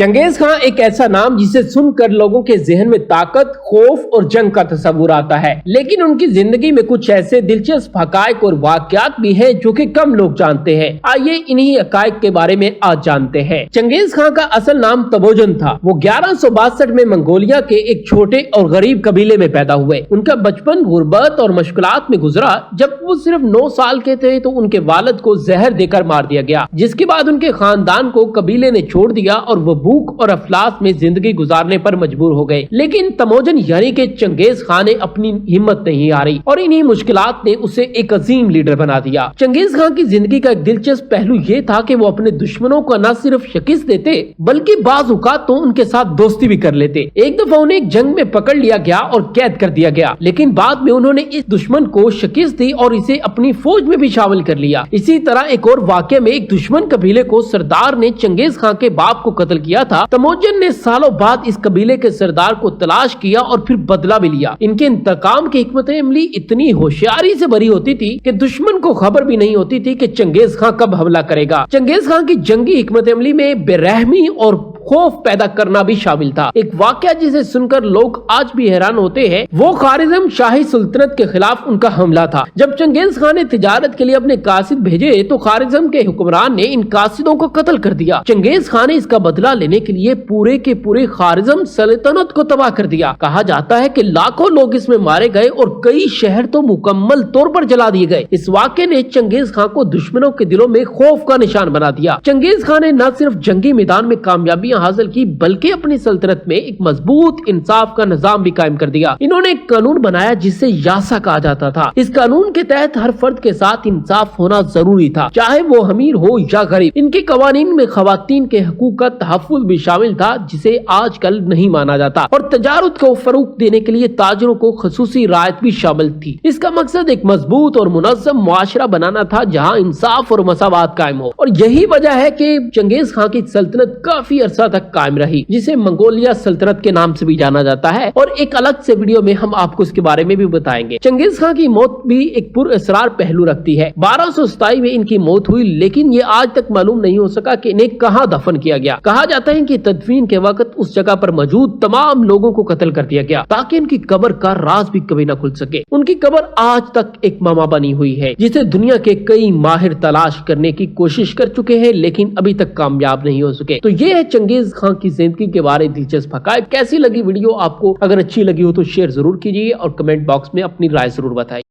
Genghis खां एक ऐसा नाम जिसे सुनकर लोगों के जहन में ताकत, खौफ और जंग का तस्वुर आता है, लेकिन उनकी जिंदगी में कुछ ऐसे दिलचस्प हकायक और वाकयात भी हैं जो कि कम लोग जानते हैं। आइए इन्हीं हकायक के बारे में आज जानते हैं। चंगेज खां का असल नाम तमोजन था। वो 1162 में मंगोलिया के एक छोटे और गरीब कबीले में पैदा हुए। उनका बचपन गुर्बत और मुश्किलात में गुजरा। जब वो सिर्फ 9 साल के थे तो उनके वालिद को जहर देकर मार दिया गया, जिसके बाद उनके खानदान को कबीले ने छोड़ दिया और वो भूख और अफलास में जिंदगी गुजारने पर मजबूर हो गए। लेकिन तमोजन यानी कि चंगेज खां ने अपनी हिम्मत नहीं हारी और इन्हीं मुश्किलात ने उसे एक अजीम लीडर बना दिया। चंगेज खां की जिंदगी का एक दिलचस्प पहलू ये था कि वो अपने दुश्मनों को न सिर्फ शिकस्त देते बल्कि बाज़ औक़ात तो उनके साथ दोस्ती भी कर लेते। एक दफा उन्हें एक जंग में पकड़ लिया गया और कैद कर दिया गया, लेकिन बाद में उन्होंने इस दुश्मन को शिकस्त दी और इसे अपनी फौज में भी शामिल कर लिया। इसी तरह एक और वाक़े में एक दुश्मन कबीले को सरदार ने चंगेज खां के बाप को कत्ल किया था। तमोजन ने सालों बाद इस कबीले के सरदार को तलाश किया और फिर बदला भी लिया। इनके इंतकाम की हिकमत अमली इतनी होशियारी से भरी होती थी कि दुश्मन को खबर भी नहीं होती थी कि चंगेज खां कब हमला करेगा। चंगेज खां की जंगी हिकमत अमली में बेरहमी और खौफ पैदा करना भी शामिल था। एक वाकया जिसे सुनकर लोग आज भी हैरान होते हैं, वो खारिज़म शाही सुल्तनत के खिलाफ उनका हमला था। जब चंगेज खां ने तिजारत के लिए अपने कासिद भेजे तो खारिज़म के हुक्मरान ने इन कासिदों को कत्ल कर दिया। चंगेज खां ने इसका बदला लेने के लिए पूरे के पूरे खारिज़म सल्तनत को तबाह कर दिया। कहा जाता है कि लाखों लोग इसमें मारे गए और कई शहर तो मुकम्मल तौर पर जला दिए गए। इस वाक़े ने चंगेज खां को दुश्मनों के दिलों में खौफ का निशान बना दिया। चंगेज खां ने न सिर्फ जंगी मैदान में कामयाबियां हासिल की बल्कि अपनी सल्तनत में एक मजबूत इंसाफ का निजाम भी कायम कर दिया। इन्होंने एक कानून बनाया जिसे यासा कहा जाता था। इस कानून के तहत हर फर्द के साथ इंसाफ होना जरूरी था, चाहे वो अमीर हो या गरीब। इनके कवानीन में खवातीन के हकूक का तहफ़्फ़ुज़ भी शामिल था, जिसे आजकल नहीं माना जाता, और तजारत को फरोग देने के लिए ताजरों को खसूसी रायत भी शामिल थी। इसका मकसद एक मजबूत और मुनज़्ज़म मुआशरा बनाना था जहाँ इंसाफ और मसावात कायम हो। और यही वजह है कि चंगेज खां की सल्तनत काफी अरसा तक कायम रही, जिसे मंगोलिया सल्तनत के नाम से भी जाना जाता है, और एक अलग से वीडियो में हम आपको इसके बारे में भी बताएंगे। चंगेज खां की मौत भी एक पुरअसरार पहलू रखती है। 1227 में इनकी मौत हुई, लेकिन ये आज तक मालूम नहीं हो सका कि इन्हें कहाँ दफन किया गया। कहा जाता है कि तदफीन के वक्त उस जगह पर मौजूद तमाम लोगों को कत्ल कर दिया गया ताकि इनकी कब्र का राज भी कभी न खुल सके। उनकी कब्र आज तक एक मामा बनी हुई है, जिसे दुनिया के कई माहिर तलाश करने की कोशिश कर चुके हैं, लेकिन अभी तक कामयाब नहीं हो सके। तो ये है चंगेज खां की जिंदगी के बारे में दिलचस्प हकायक। कैसी लगी वीडियो आपको? अगर अच्छी लगी हो तो शेयर जरूर कीजिए और कमेंट बॉक्स में अपनी राय जरूर बताइए।